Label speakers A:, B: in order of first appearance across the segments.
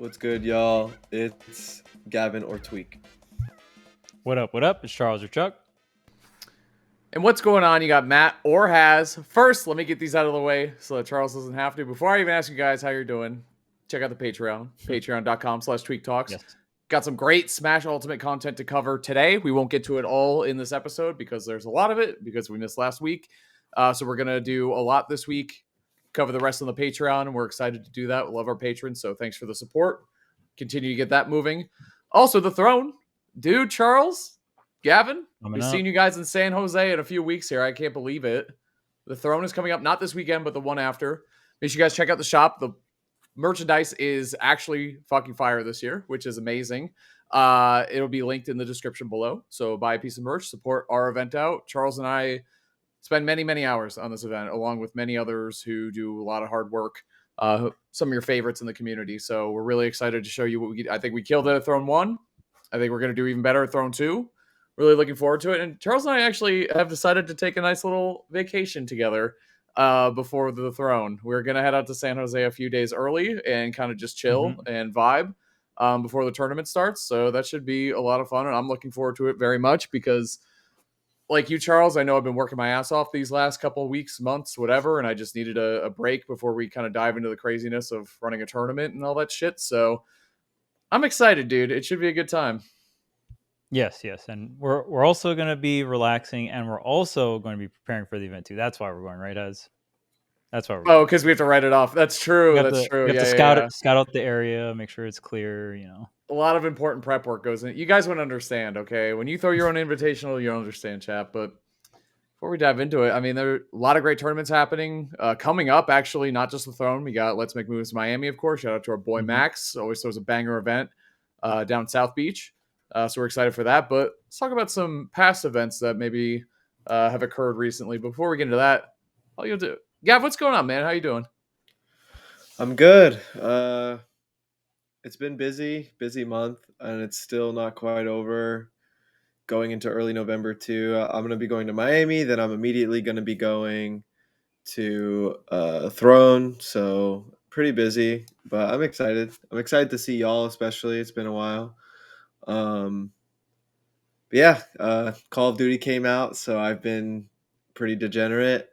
A: What's good, y'all? It's Gavin or Tweek.
B: What up? What up? It's Charles or Chuck.
C: And what's going on? You got Matt or Haz. First, let me get these out of the way so that Charles doesn't have to. Before I even ask you guys how you're doing, check out the Patreon, patreon.com/Tweek Talks.
B: Yes.
C: Got some great Smash Ultimate content to cover today. We won't get to it all in this episode because there's a lot of it because we missed last week. So we're going to do a lot this week, cover the rest on the Patreon, and we're excited to do that. We love our patrons, so thanks for the support. Continue to get that moving. Also, the throne. Dude, Charles, Gavin, we've seen you guys in San Jose in a few weeks here. I can't believe it. The throne is coming up, not this weekend, but the one after. Make sure you guys check out the shop. The merchandise is actually fucking fire this year, which is amazing. It'll be linked in the description below. So buy a piece of merch, support our event out. Charles and I spend many, many hours on this event, along with many others who do a lot of hard work. Some of your favorites in the community. So we're really excited to show you what I think we killed it at Throne 1. I think we're going to do even better at Throne 2. Really looking forward to it. And Charles and I actually have decided to take a nice little vacation together before the throne. We're going to head out to San Jose a few days early and kind of just chill and vibe before the tournament starts. So that should be a lot of fun. And I'm looking forward to it very much because, like you, Charles, I know I've been working my ass off these last couple of weeks, months, whatever. And I just needed a break before we kind of dive into the craziness of running a tournament and all that shit. So I'm excited, dude. It should be a good time.
B: Yes, and we're also going to be relaxing, and we're also going to be preparing for the event too. That's why we're going, right, Az? That's why we're going.
C: Oh, because we have to write it off. That's true. That's true.
B: We have to scout out the area, make sure it's clear.
C: A lot of important prep work goes in. You guys wouldn't understand, okay? When you throw your own invitational, you don't understand, chat. But before we dive into it, I mean, there are a lot of great tournaments happening coming up. Actually, not just the Throne. We got Let's Make Moves Miami, of course. Shout out to our boy Max. Always throws a banger event down South Beach. So we're excited for that. But let's talk about some past events that maybe have occurred recently. Before we get into that, all you'll do, Gav, what's going on, man? How you doing?
A: I'm good. It's been busy month, and it's still not quite over. Going into early November too. I'm going to be going to Miami. Then I'm immediately going to be going to Throne. So pretty busy, but I'm excited. I'm excited to see y'all, especially. It's been a while. But yeah, Call of Duty came out, so I've been pretty degenerate.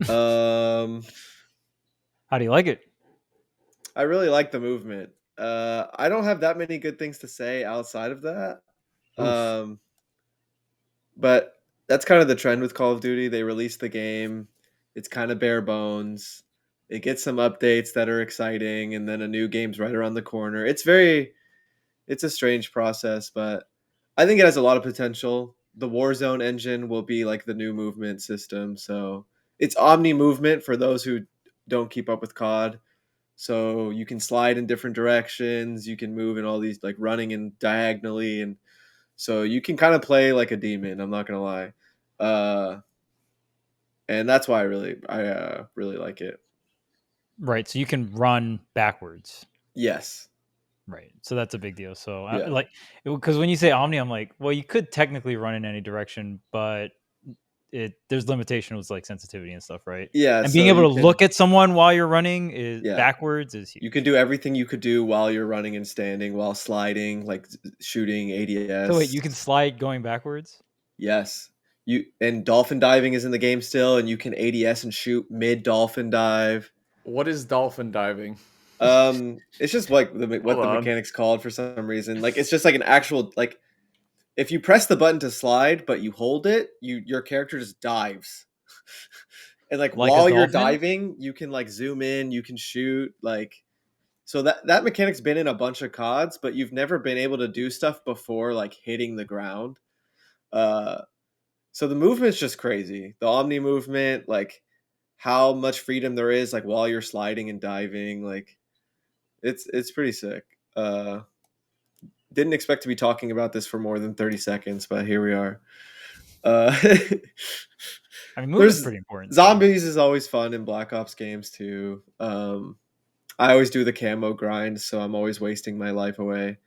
B: How do you like it?
A: I really like the movement. I don't have that many good things to say outside of that. But that's kind of the trend with Call of Duty. They release the game. It's kind of bare bones. It gets some updates that are exciting, and then a new game's right around the corner. It's a strange process, but I think it has a lot of potential. The Warzone engine will be like the new movement system. So it's omni movement for those who don't keep up with COD. So you can slide in different directions. You can move in all these, like running and diagonally. And so you can kind of play like a demon. I'm not going to lie. And that's why I really like it.
B: Right. So you can run backwards.
A: Yes.
B: Right. So that's a big deal. So
A: Yeah.
B: because when you say Omni, I'm like, well, you could technically run in any direction, but there's limitations like sensitivity and stuff, right?
A: Yeah.
B: And being able to look at someone while you're running backwards is huge.
A: You can do everything you could do while you're running and standing, while sliding, like shooting ADS.
B: So wait, you can slide going backwards?
A: Yes. And dolphin diving is in the game still, and you can ADS and shoot mid dolphin dive.
C: What is dolphin diving?
A: It's just like the mechanic's called for some reason. Like it's just like an actual, like if you press the button to slide but you hold it, your character just dives. And like while you're diving, you can like zoom in, you can shoot, like so that mechanic's been in a bunch of CODs, but you've never been able to do stuff before like hitting the ground. So the movement's just crazy. The Omni movement, like how much freedom there is like while you're sliding and diving, like it's pretty sick. Didn't expect to be talking about this for more than 30 seconds, but here we are.
B: I mean, movement's pretty important.
A: Zombies is always fun in Black Ops games too. I always do the camo grind, so I'm always wasting my life away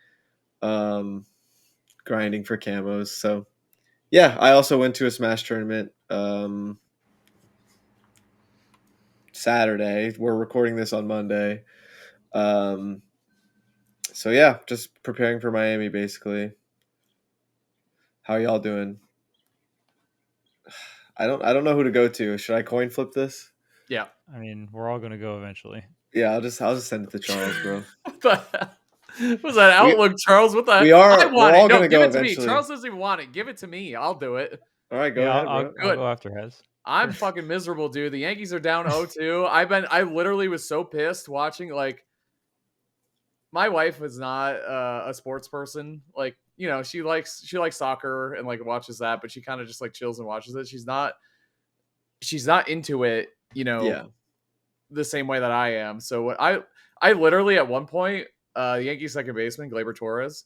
A: grinding for camos. So yeah, I also went to a Smash tournament Saturday. We're recording this on Monday. So yeah, just preparing for Miami basically. How y'all doing? I don't know who to go to. Should I coin flip this?
C: Yeah.
B: I mean, we're all gonna go eventually.
A: Yeah, I'll just send it to Charles, bro.
C: What the hell? Was that outlook, Charles? What the
A: We
C: heck?
A: are.
C: I
A: We're
C: want it.
A: all
C: No,
A: gonna
C: give
A: go
C: it to me.
A: eventually.
C: Charles doesn't even want it. Give it to me. I'll do it.
A: All right, go
B: Yeah,
A: ahead,
B: I'll
A: bro.
C: Good.
B: go after Hez.
C: I'm fucking miserable, dude. The Yankees are down 0-2. I literally was so pissed watching. Like, my wife is not a sports person. Like, you know, she likes soccer and like watches that, but she kind of just like chills and watches it. She's not into it, you know,
A: Yeah.
C: the same way that I am. So what I literally at one point, the Yankees second baseman Gleyber Torres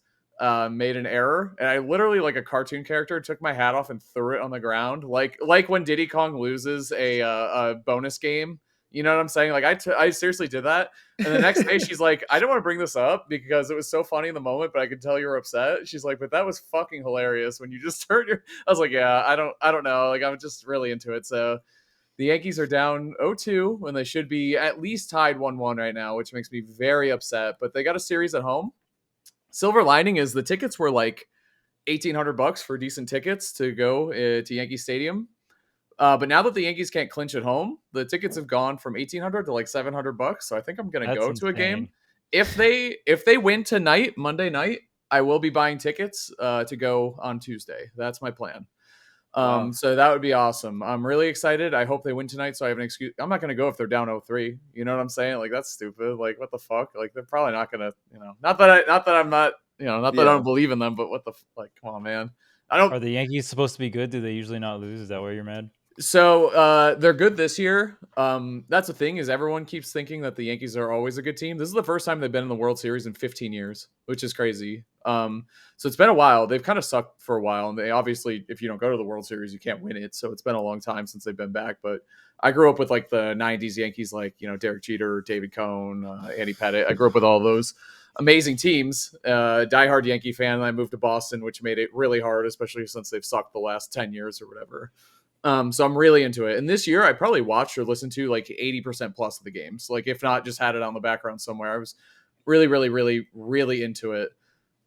C: made an error, and I literally, like a cartoon character, took my hat off and threw it on the ground, like when Diddy Kong loses a bonus game. You know what I'm saying? Like I seriously did that. And the next day she's like, I don't want to bring this up because it was so funny in the moment, but I could tell you were upset. She's like, but that was fucking hilarious when you just turned your. I was like, yeah, I don't know. Like, I'm just really into it. So the Yankees are down 0-2 when they should be at least tied 1-1 right now, which makes me very upset. But they got a series at home. Silver lining is the tickets were like $1,800 for decent tickets to go to Yankee Stadium. But now that the Yankees can't clinch at home, the tickets have gone from $1,800 to like $700. So I think I'm gonna
B: That's
C: go to a game.
B: insane.
C: If they win tonight, Monday night, I will be buying tickets to go on Tuesday. That's my plan.
A: Wow.
C: So that would be awesome. I'm really excited. I hope they win tonight, so I have an excuse. I'm not going to go if they're down 0-3. You know what I'm saying? Like, that's stupid. Like, what the fuck? Like, they're probably not going to, you know, not that I'm not, you know, not that I
A: Yeah.
C: don't believe in them, but what the, like, come on, man. I don't.
B: Are the Yankees supposed to be good? Do they usually not lose? Is that why you're mad?
C: So they're good this year. That's the thing, is everyone keeps thinking that the Yankees are always a good team. This is the first time they've been in the World Series in 15 years, which is crazy. So it's been a while. They've kind of sucked for a while, and they obviously, if you don't go to the World Series, you can't win it. So it's been a long time since they've been back. But I grew up with like the 90s Yankees, like, you know, Derek Jeter, David Cohn, Andy Pettitte. I grew up with all those amazing teams. Diehard Yankee fan. And I moved to Boston, which made it really hard, especially since they've sucked the last 10 years or whatever. So I'm really into it. And this year I probably watched or listened to like 80% plus of the games. Like, if not, just had it on the background somewhere. I was really, really, really, really into it.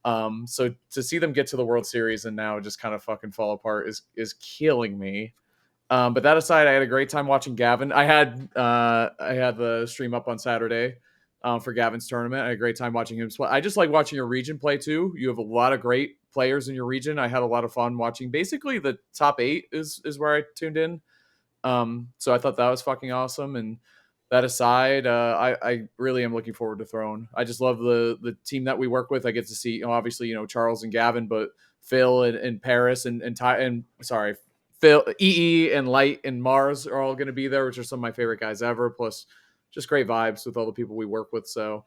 C: So to see them get to the World Series and now just kind of fucking fall apart is killing me. But that aside, I had a great time watching Gavin. I had the stream up on Saturday for Gavin's tournament. I had a great time watching him play. I just like watching your region play too. You have a lot of great players in your region. I had a lot of fun watching. Basically, the top 8 is where I tuned in. So I thought that was fucking awesome. And that aside, I really am looking forward to Throne. I just love the team that we work with. I get to see, you know, obviously, you know, Charles and Gavin, but Phil and Paris and Ty and sorry, Phil, EE and Light and Mars are all going to be there, which are some of my favorite guys ever. Plus, just great vibes with all the people we work with. So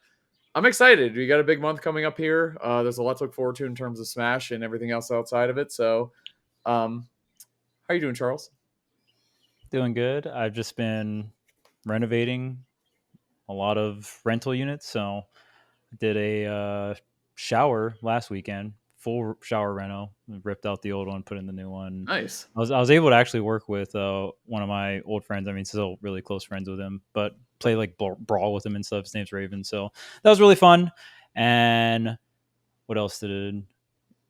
C: I'm excited. We got a big month coming up here. There's a lot to look forward to in terms of Smash and everything else outside of it. So, how are you doing, Charles?
B: Doing good. I've just been renovating a lot of rental units. So I did a shower last weekend, full shower reno. Ripped out the old one, put in the new one.
C: Nice.
B: I was able to actually work with one of my old friends. I mean, still really close friends with him, but play like brawl with him and stuff. His name's Raven. So that was really fun. And what else did?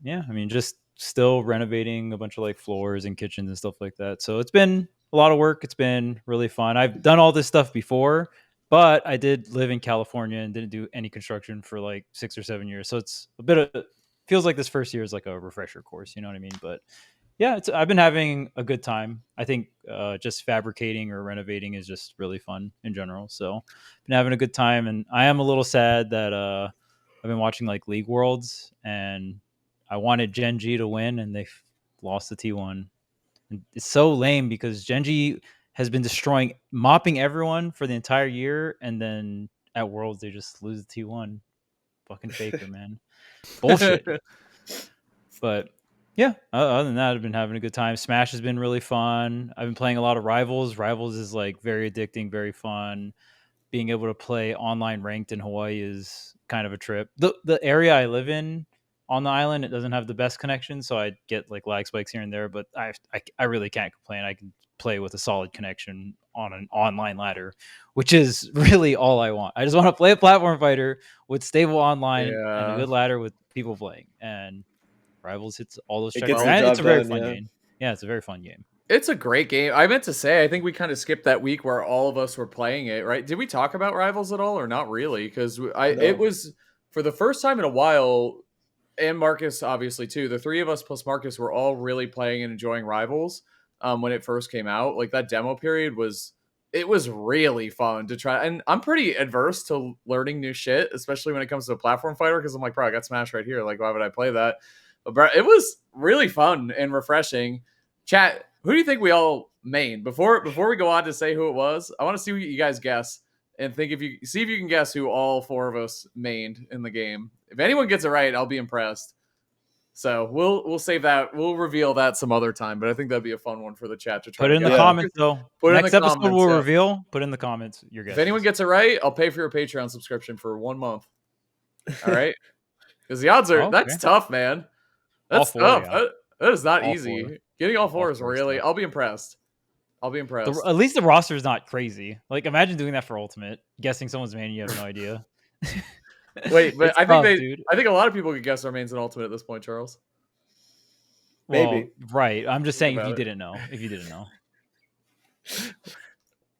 B: Yeah, I mean, just still renovating a bunch of like floors and kitchens and stuff like that. So it's been a lot of work. It's been really fun. I've done all this stuff before, but I did live in California and didn't do any construction for like 6 or 7 years. So it's a bit of, feels like this first year is like a refresher course. You know what I mean? But yeah, I've been having a good time. I think just fabricating or renovating is just really fun in general. So been having a good time, and I am a little sad that I've been watching like League Worlds, and I wanted Gen G to win, and they lost the T1. And it's so lame because Gen G has been mopping everyone for the entire year, and then at Worlds they just lose the T1. Fucking faker, man. Bullshit. But yeah, other than that, I've been having a good time. Smash has been really fun. I've been playing a lot of Rivals. Rivals is like very addicting, very fun. Being able to play online ranked in Hawaii is kind of a trip. The area I live in on the island, it doesn't have the best connection, so I get like lag spikes here and there, but I really can't complain. I can play with a solid connection on an online ladder, which is really all I want. I just want to play a platform fighter with stable online and a good ladder with people playing. And Rivals hits all those
A: It
B: checkpoints.
A: gets the
B: And
A: job
B: it's a very
A: done,
B: fun
A: yeah.
B: game. Yeah, it's a very fun game.
C: It's a great game. I meant to say, I think we kind of skipped that week where all of us were playing it, right? Did we talk about Rivals at all, or not really? Because it
A: No.
C: was for the first time in a while, and Marcus obviously too. The three of us plus Marcus were all really playing and enjoying Rivals when it first came out. Like that demo period was really fun to try. And I'm pretty adverse to learning new shit, especially when it comes to a platform fighter, because I'm like, bro, I got Smash right here. Like, why would I play that? But bro, it was really fun and refreshing. Chat, who do you think we all main? Before we go on to say who it was, I want to see what you guys guess and think if you can guess who all four of us mained in the game. If anyone gets it right, I'll be impressed. So we'll save that. We'll reveal that some other time. But I think that'd be a fun one for the chat to try.
B: Put it in the comments though. Next episode we'll reveal. Put in the comments your guess.
C: If anyone gets it right, I'll pay for your Patreon subscription for 1 month. All right, because the odds are that's tough, man. That's tough. Yeah. That is not easy. Getting all four is really. I'll be impressed.
B: At least the roster is not crazy. Like, imagine doing that for Ultimate, guessing someone's main, you have no idea.
C: Wait, but I think a lot of people could guess our mains in Ultimate at this point, Charles.
B: Maybe. Well, right. I'm just saying if you didn't know.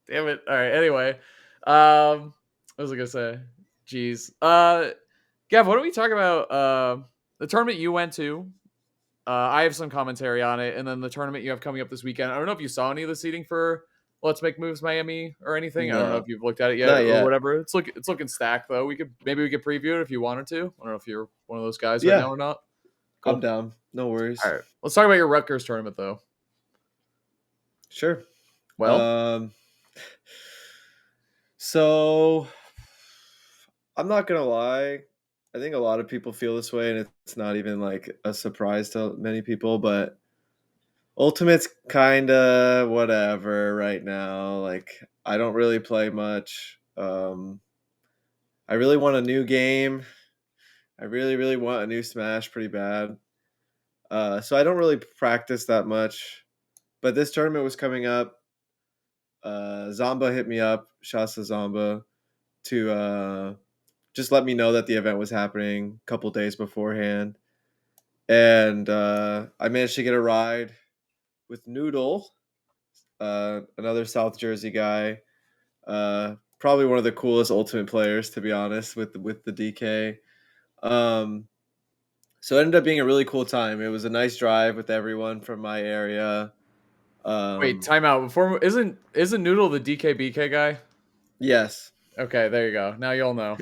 C: Damn it. All right. Anyway, what was I gonna say? Jeez. Gav, why don't we talk about the tournament you went to? I have some commentary on it, and then the tournament you have coming up this weekend. I don't know if you saw any of the seating for Let's Make Moves Miami or anything. No. I don't know if you've looked at it yet or whatever. It's looking stacked though. We could preview it if you wanted to. I don't know if you're one of those guys right now or not.
A: Cool. I'm down. No worries.
C: All right, let's talk about your Rutgers tournament though.
A: Sure.
C: Well,
A: so I'm not gonna lie. I think a lot of people feel this way, and it's not even like a surprise to many people, but Ultimate's kind of whatever right now. Like, I don't really play much. I really want a new game. I really, really want a new Smash pretty bad. So I don't really practice that much. But this tournament was coming up. Zamba hit me up, Shasta Zamba, to just let me know that the event was happening a couple days beforehand. And I managed to get a ride with Noodle, another South Jersey guy, probably one of the coolest Ultimate players, to be honest, with the DK. So it ended up being a really cool time. It was a nice drive with everyone from my area.
C: Wait, time out. Before isn't Noodle the DKBK guy?
A: Yes.
C: Okay, there you go. Now you all know.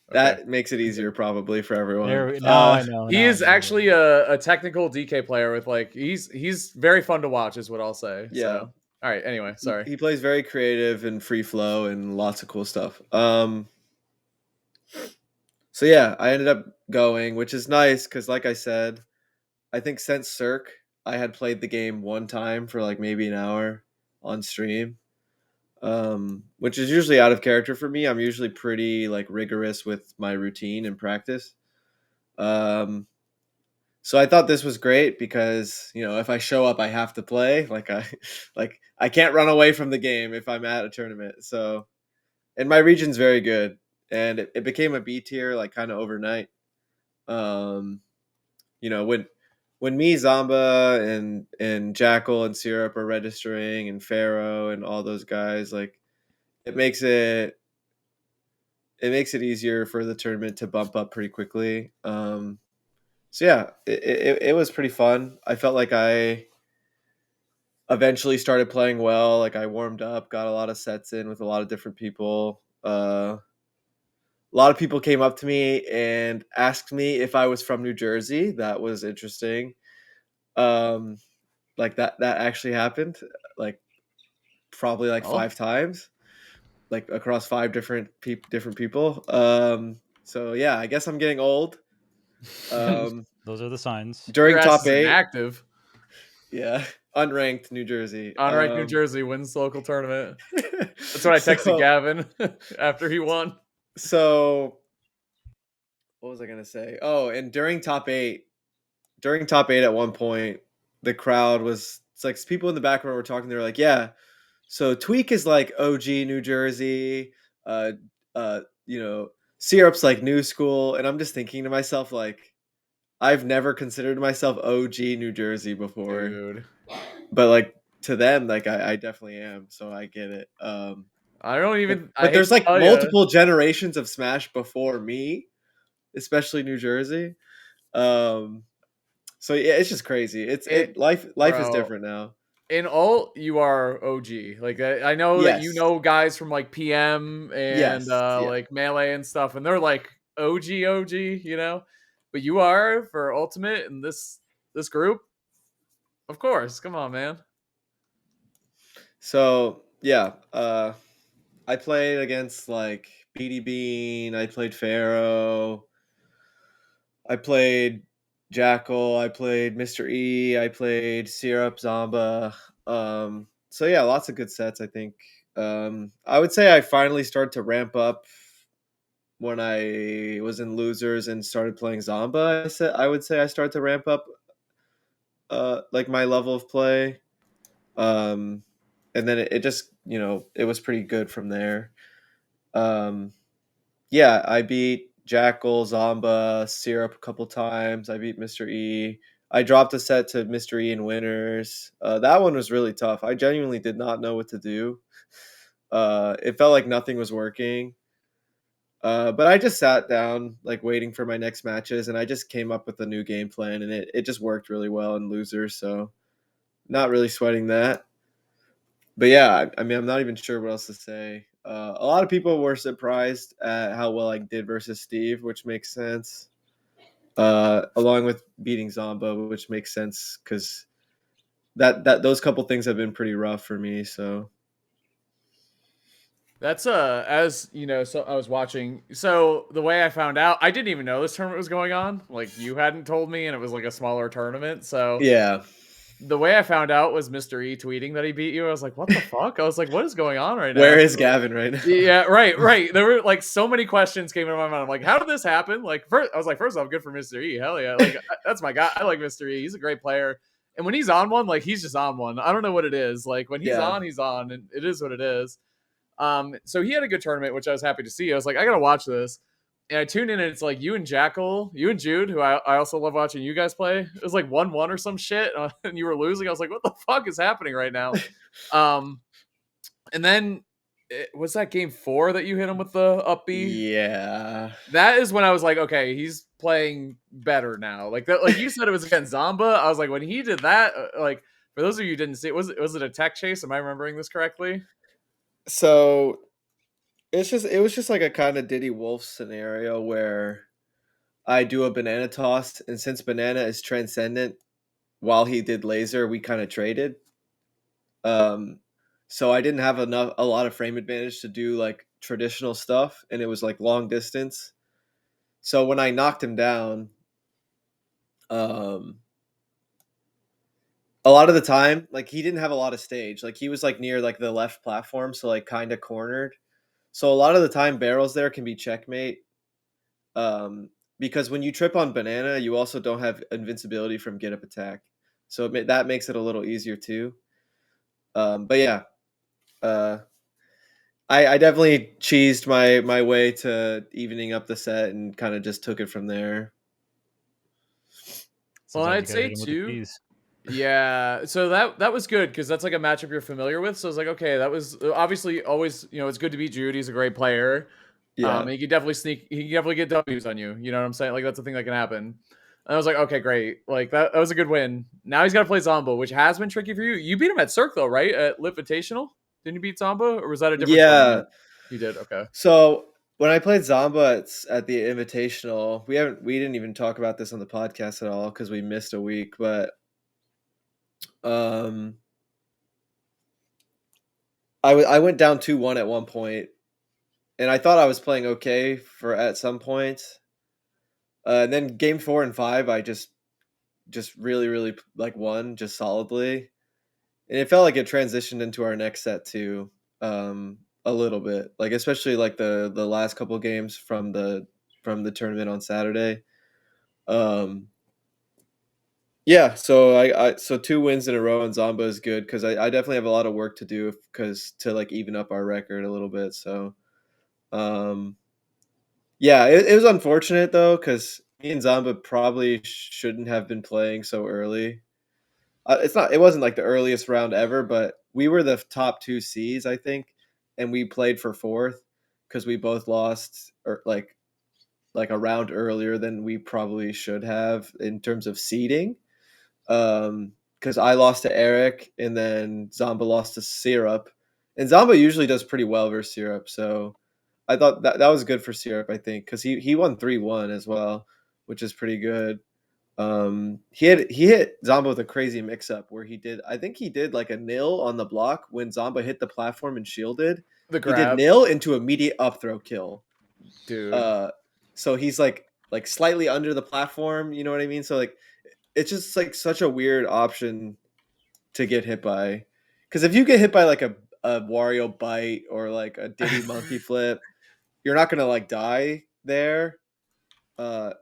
A: That makes it easier probably for everyone.
B: I know.
C: He is actually a technical DK player with like he's very fun to watch is what I'll say.
A: Yeah.
C: So, all right. Anyway, sorry.
A: He plays very creative and free flow and lots of cool stuff. So yeah, I ended up going, which is nice because, like I said, I think since Cirque, I had played the game one time for like maybe an hour on stream, which is usually out of character for me. I'm usually pretty like rigorous with my routine and practice. So I thought this was great because, you know, if I show up, I have to play. I can't run away from the game if I'm at a tournament. So, and my region's very good. And it became a B tier like kind of overnight. You know, when me, Zamba, and Jackal and Syrup are registering, and Pharaoh and all those guys, like it makes it easier for the tournament to bump up pretty quickly. So yeah, it was pretty fun. I felt like I eventually started playing well. Like I warmed up, got a lot of sets in with a lot of different people. A lot of people came up to me and asked me if I was from New Jersey. That was interesting. Like that actually happened. Like probably like 5 times, like across 5 different people. So yeah, I guess I'm getting old.
B: Those are the signs.
A: During top 8,
C: active.
A: Yeah, unranked New Jersey.
C: Unranked New Jersey wins the local tournament. That's what I texted Gavin after he won.
A: So, what was I gonna say? Oh, and during top 8, at one point, the crowd was, it's like people in the background were talking. They were like, "Yeah, So Tweek is like OG New Jersey, uh, Syrup's like new school, and I'm just thinking to myself like, I've never considered myself OG New Jersey before,
C: Dude.
A: but like to them, like I definitely am, so I get it.
C: I don't even. I
A: But
C: hate
A: there's
C: to
A: like
C: tell you.
A: multiple generations of Smash before me, especially New Jersey. Um, so yeah, it's just crazy. Life is
C: Bro.
A: different now.
C: In ult, you are OG. Like I know that you
A: Yes,
C: know guys from like PM and
A: yes, yeah.
C: like Melee and stuff, and they're like OG, But you are for Ultimate and this group, of course. Come on, man.
A: So yeah, I played against like BD Bean. I played Pharaoh. I played Jackal. I played Mr. E. I played Syrup Zamba. So yeah, lots of good sets. I think. I would say I finally started to ramp up when I was in losers and started playing Zamba. I would say I started to ramp up like my level of play. Um, and then it just it was pretty good from there. Um, yeah, I beat Jackal, Zamba, Syrup a couple times. I beat Mr. E. I dropped a set to Mr. E in winners. That one was really tough. I genuinely did not know what to do. It felt like nothing was working. But I just sat down, like waiting for my next matches, and I just came up with a new game plan, and it just worked really well in losers. So not really sweating that. But yeah, I mean, I'm not even sure what else to say. A lot of people were surprised at how well I did versus Steve, which makes sense. Along with beating Zomba, which makes sense because that those couple things have been pretty rough for me. So
C: That's as you know, so I was watching. So the way I found out, I didn't even know this tournament was going on. Like you hadn't told me, and it was like a smaller tournament. So
A: yeah,
C: the way I found out was Mr. E tweeting that he beat you. I was like, what the fuck? I was like, what is going on right now?
A: where is Gavin right now?
C: Yeah, right. There were like so many questions came into my mind. I'm like, how did this happen? Like, first, I was like, first off, good for Mr. E. Hell yeah. Like, that's my guy. I like Mr. E. He's a great player. And when he's on one, like, he's just on one. I don't know what it is. Like, when he's
A: Yeah,
C: on, and it is what it is. So he had a good tournament, which I was happy to see. I was like, I gotta watch this. And I tuned in, and it's like you and Jackal, you and Jude, who I also love watching you guys play. It was like 1-1 or some shit, and you were losing. I was like, what the fuck is happening right now? Um, and then was that game 4 that you hit him with the up B?
A: yeah.
C: That is when I was like, okay, he's playing better now. Like that, like you said, it was against Zamba. I was like, when he did that, like for those of you who didn't see it, was it a tech chase? Am I remembering this correctly?
A: So it was just like a kind of Diddy Wolf scenario where I do a banana toss, and since banana is transcendent, while he did laser, we kind of traded. Um, so I didn't have a lot of frame advantage to do like traditional stuff, and it was like long distance. So when I knocked him down, um, a lot of the time, like he didn't have a lot of stage. Like he was like near like the left platform, so like kind of cornered. So a lot of the time, barrels there can be checkmate. Because when you trip on banana, you also don't have invincibility from get up attack, so that makes it a little easier too. But yeah, uh, I definitely cheesed my way to evening up the set and kind of just took it from there.
C: Well,
B: Sometimes you
C: I'd
B: gotta
C: say
B: hit him with the
C: too.
B: keys.
C: Yeah, so that was good because that's like a matchup you're familiar with. So I was like, okay, that was obviously always it's good to beat Jude. He's a great player.
A: Yeah,
C: He can definitely He can definitely get W's on you. You know what I'm saying? Like that's a thing that can happen. And I was like, okay, great. Like that was a good win. Now he's got to play Zombo, which has been tricky for you. You beat him at Cirque though, right? At Litvitational? Didn't you beat Zombo, or was that a different
A: yeah.
C: tournament? You did. Okay.
A: So when I played Zamba at the Invitational, we didn't even talk about this on the podcast at all because we missed a week. But um, I went down 2-1 at one point, and I thought I was playing okay for at some points. And then game 4 and 5, I just really like won just solidly, and it felt like it transitioned into our next set too, a little bit, like especially like the last couple games from the tournament on Saturday. Um, Yeah, so so 2 wins in a row on Zomba is good because I definitely have a lot of work to do because to like even up our record a little bit. So um yeah, it was unfortunate though because me and Zomba probably shouldn't have been playing so early. It wasn't like the earliest round ever, but we were the top 2 Cs, I think, and we played for 4th because we both lost or like a round earlier than we probably should have in terms of seeding. Because I lost to Eric and then Zomba lost to Syrup, and Zomba usually does pretty well versus Syrup, so I thought that was good for Syrup, I think, because he won 3-1 as well, which is pretty good. He hit Zomba with a crazy mix up where I think he did like a nil on the block when Zomba hit the platform and shielded.
C: The
A: He did
C: grab,
A: nil into immediate up throw kill.
C: dude.
A: Uh, so he's like slightly under the platform, you know what I mean? So like it's just like such a weird option to get hit by. Because if you get hit by like a Wario bite or like a Diddy monkey flip, you're not gonna like die there. Uh,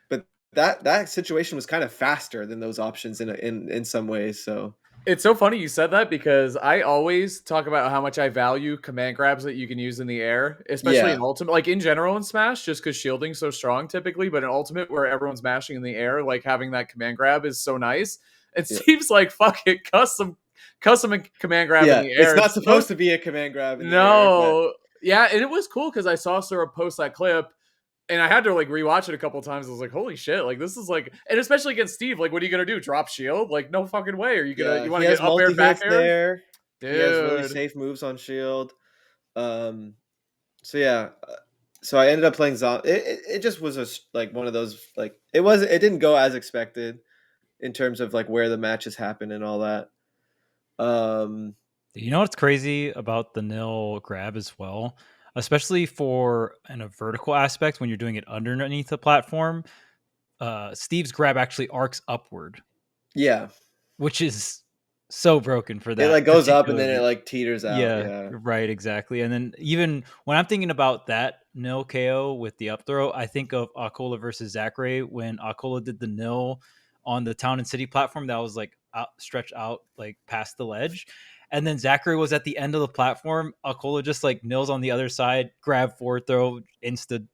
A: but that situation was kind of faster than those options in some ways. So
C: It's so funny you said that because I always talk about how much I value command grabs that you can use in the air, especially in
A: yeah,
C: Ultimate, like in general in Smash, just because shielding's so strong typically, but in Ultimate where everyone's mashing in the air, like having that command grab is so nice. It
A: yeah,
C: seems like fuck it, custom and command grab in
A: yeah.
C: the
A: It's
C: air.
A: not
C: It's so
A: supposed to be a command grab in the air, but
C: no. Yeah, and it was cool because I saw Syrup post that clip and I had to like rewatch it a couple times. I was like, holy shit, like this is like, and especially against Steve, like what are you gonna do? Drop shield? Like no fucking way. Are you
A: yeah,
C: you
A: he
C: want to get
A: has
C: up air,
A: multi
C: back
A: hits
C: air?
A: there. He has really
C: Dude.
A: safe moves on shield. Um, so yeah, so I ended up playing Zom. It just was like one of those like it didn't go as expected in terms of like where the matches happen and all that. Um,
B: You know what's crazy about the nil grab as well, especially for in a vertical aspect when you're doing it underneath the platform. Steve's grab actually arcs upward,
A: yeah,
B: which is so broken for
A: it like
B: that
A: goes up and then it
B: particular.
A: like teeters out.
B: Yeah,
A: Yeah,
B: right, exactly. And then even when I'm thinking about that nil KO with the up throw, I think of Akola versus Zachary when Akola did the nil on the town and city platform that was like stretched out like past the ledge. And then Zachary was at the end of the platform. Akola just like nils on the other side, grab forward throw, insta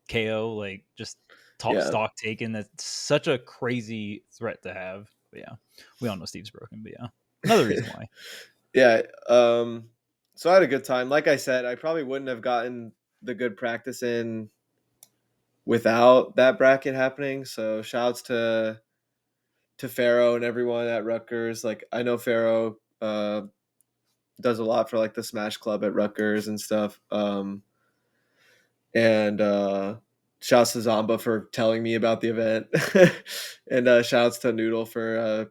B: KO, like just top
A: yeah,
B: stock taken. That's such a crazy threat to have. But yeah, we all know Steve's broken, but yeah, another reason why.
A: yeah. So I had a good time. Like I said, I probably wouldn't have gotten the good practice in without that bracket happening. So shouts to Pharaoh and everyone at Rutgers. Like I know Pharaoh does a lot for like the Smash Club at Rutgers and stuff. And shouts to Zomba for telling me about the event, and shouts to Noodle for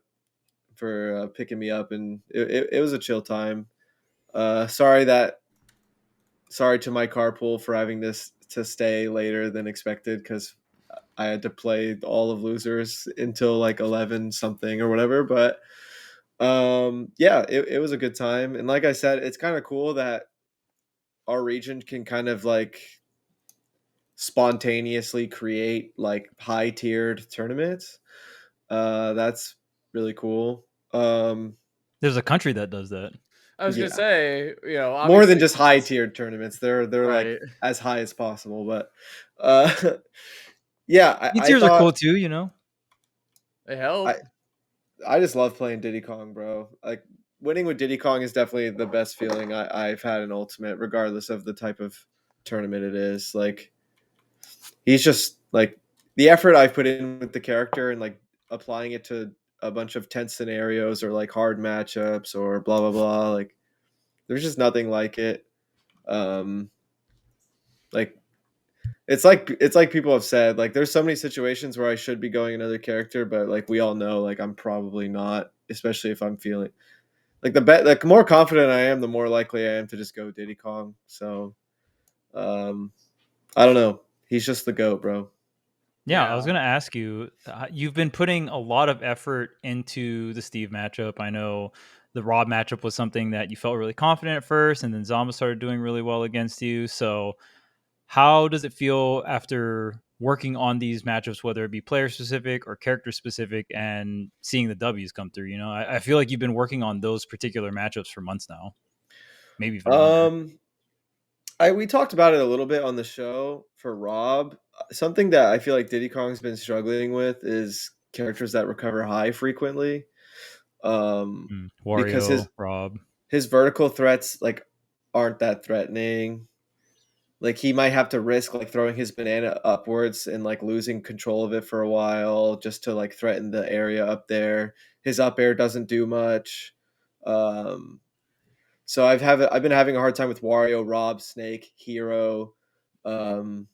A: picking me up. And it was a chill time. Sorry to my carpool for having this to stay later than expected because I had to play all of losers until like 11 something or whatever. But yeah, it was a good time. And like I said, it's kind of cool that our region can kind of like spontaneously create like high tiered tournaments. That's really cool.
B: There's a country that does that.
C: I was gonna
A: Yeah,
C: say,
A: more than
C: obviously
A: just high tiered tournaments. They're like
C: right.
A: as high as possible. But uh, yeah,
B: B
A: I
B: tiers are
A: thought
B: cool too, you know.
C: They
A: I
C: help.
A: I just love playing Diddy Kong, bro. Like winning with Diddy Kong is definitely the best feeling I've had in Ultimate, regardless of the type of tournament it is. Like he's just like the effort I've put in with the character and like applying it to a bunch of tense scenarios or like hard matchups or blah blah blah. Like there's just nothing like it. Um, like it's like people have said like there's so many situations where I should be going another character, but like we all know like I'm probably not, especially if I'm feeling like the more confident I am, the more likely I am to just go Diddy Kong. So um, I don't know. He's just the goat, bro.
B: Yeah, I
C: Yeah.
B: was gonna ask you. You've been putting a lot of effort into the Steve matchup. I know the Rob matchup was something that you felt really confident at first, and then Zamba started doing really well against you. So, how does it feel after working on these matchups, whether it be player specific or character specific, and seeing the W's come through. You know, I feel like you've been working on those particular matchups for months now, maybe even longer.
A: We talked about it a little bit on the show for Rob. Something that I feel like Diddy Kong's been struggling with is characters that recover high frequently. Because
B: Wario, Rob.
A: his vertical threats like aren't that threatening. Like he might have to risk like throwing his banana upwards and like losing control of it for a while just to like threaten the area up there. His up air doesn't do much. So I've been having a hard time with Wario, Rob, Snake, Hero. Um,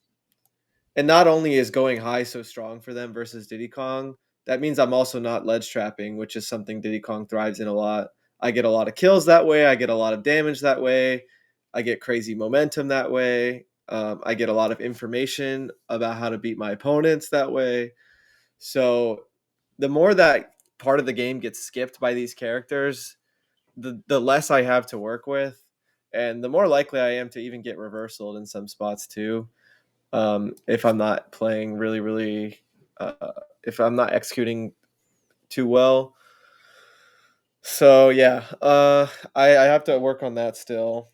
A: and not only is going high so strong for them versus Diddy Kong, that means I'm also not ledge trapping, which is something Diddy Kong thrives in a lot. I get a lot of kills that way. I get a lot of damage that way. I get crazy momentum that way. I get a lot of information about how to beat my opponents that way. So the more that part of the game gets skipped by these characters, the less I have to work with, and the more likely I am to even get reversaled in some spots too. If I'm not playing really, if I'm not executing too well. So yeah, I have to work on that still.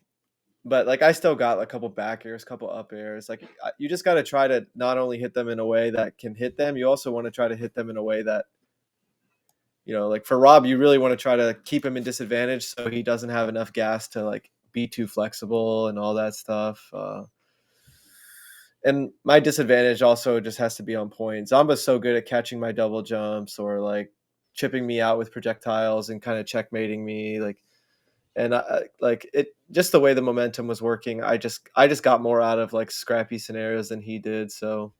A: But like I still got a couple back airs, couple up airs. Like you just got to try to not only hit them in a way that can hit them, you also want to try to hit them in a way that, you know, like for Rob, you really want to try to keep him in disadvantage so he doesn't have enough gas to like be too flexible and all that stuff. And my disadvantage also just has to be on point. Zamba's so good at catching my double jumps or like chipping me out with projectiles and kind of checkmating me. Like, and like it just the way the momentum was working. I just got more out of like scrappy scenarios than he did. So,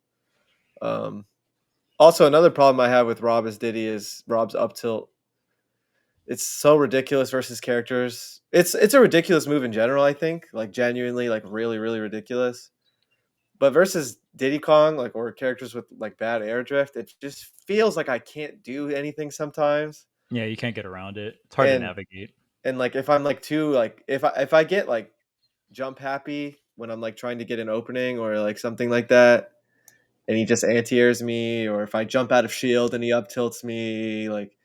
A: also another problem I have with Rob is Diddy is Rob's up tilt. It's so ridiculous versus characters. It's a ridiculous move in general. I think like genuinely like really ridiculous. But versus Diddy Kong, like or characters with like bad air drift, it just feels like I can't do anything sometimes.
B: Yeah, you can't get around it. It's hard to
A: And
B: navigate.
A: like if I'm like too like if I get like jump happy when I'm like trying to get an opening or like something like that, and he just anti-airs me, or if I jump out of shield and he up tilts me, like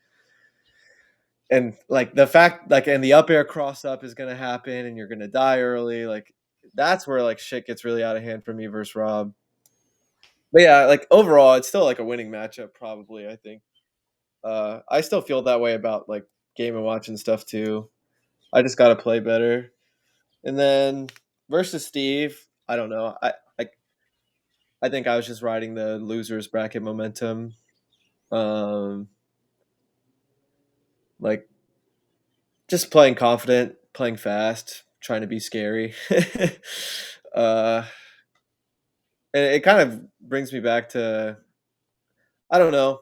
A: and like the fact like and the up air cross up is gonna happen and you're gonna die early, like that's where like shit gets really out of hand for me versus Rob. But yeah, like overall, it's still like a winning matchup, probably. I think. I still feel that way about like Game and Watch and stuff too. I just got to play better. And then versus Steve, I don't know. I think I was just riding the losers bracket momentum. Um, like just playing confident, playing fast, trying to be scary. uh, and it kind of brings me back to I don't know.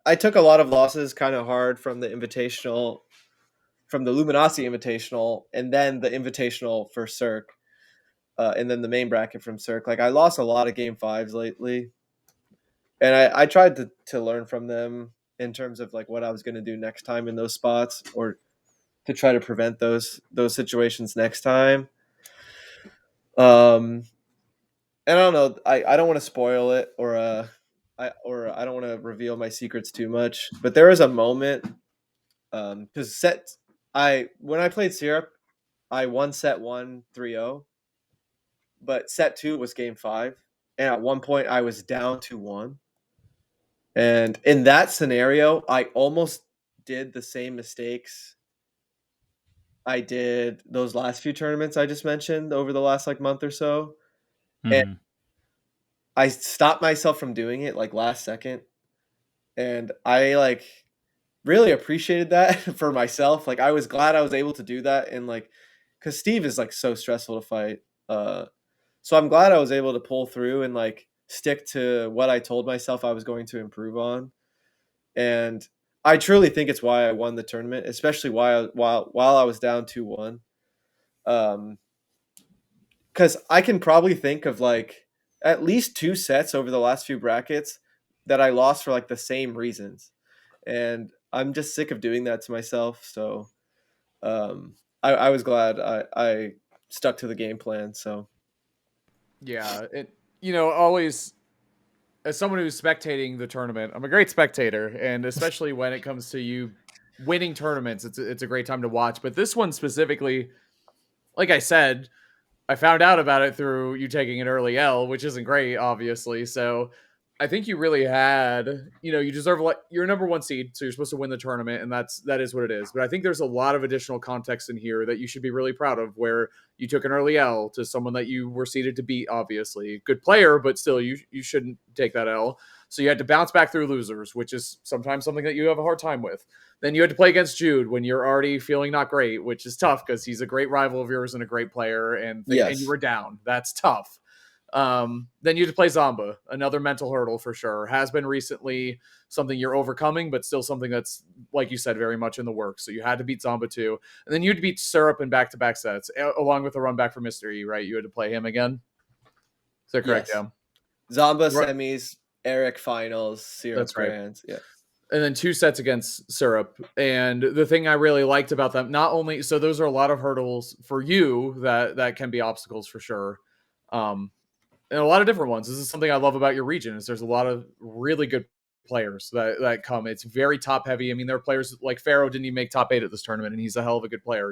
A: I took a lot of losses kind of hard from the invitational, from the Luminosity Invitational, and then the Invitational for Cirque, and then the main bracket from Cirque. Like I lost a lot of game fives lately, and I tried to learn from them in terms of like what I was going to do next time in those spots, or to try to prevent those situations next time. Um, and I don't know. I don't want to spoil it, or I don't want to reveal my secrets too much. But there was a moment, because when I played Syrup, I won set 1 3-0, but set 2 was game 5, and at one point I was down 2-1. And in that scenario, I almost did the same mistakes I did those last few tournaments I just mentioned over the last like month or so. And
B: Mm-hmm.
A: I stopped myself from doing it like last second, and I like really appreciated that for myself. Like I was glad I was able to do that, and like cuz Steve is like so stressful to fight. So I'm glad I was able to pull through and like stick to what I told myself I was going to improve on. And I truly think it's why I won the tournament, especially while I was down 2-1. Cuz I can probably think of like at least 2 sets over the last few brackets that I lost for like the same reasons. And I'm just sick of doing that to myself. So I was glad I stuck to the game plan. So
C: Yeah, it always as someone who's spectating the tournament, I'm a great spectator, and especially when it comes to you winning tournaments, it's a great time to watch. But this one specifically, like I said, I found out about it through you taking an early L, which isn't great, obviously. So I think you really had, you deserve, like, you're a number one seed, so you're supposed to win the tournament, and that is what it is. But I think there's a lot of additional context in here that you should be really proud of, where you took an early L to someone that you were seeded to beat, obviously. Good player, but still, you shouldn't take that L. So you had to bounce back through losers, which is sometimes something that you have a hard time with. Then you had to play against Jude when you're already feeling not great, which is tough because he's a great rival of yours and a great player, and you were down. That's tough. Then you had to play Zomba, another mental hurdle for sure. Has been recently something you're overcoming, but still something that's, like you said, very much in the works. So you had to beat Zomba too. And then you had to beat Syrup in back-to-back sets, along with a run back for Mystery, right? You had to play him again. Is that correct?
A: Yes.
C: Yeah.
A: Zomba semis, Eric finals, Syrup
C: That's right.
A: grands. Yeah.
C: And then 2 sets against Syrup. And the thing I really liked about them, not only, so those are a lot of hurdles for you that can be obstacles for sure. And a lot of different ones. This is something I love about your region, is there's a lot of really good players that come. It's very top heavy. I mean, there are players like Pharaoh didn't even make top 8 at this tournament, and he's a hell of a good player,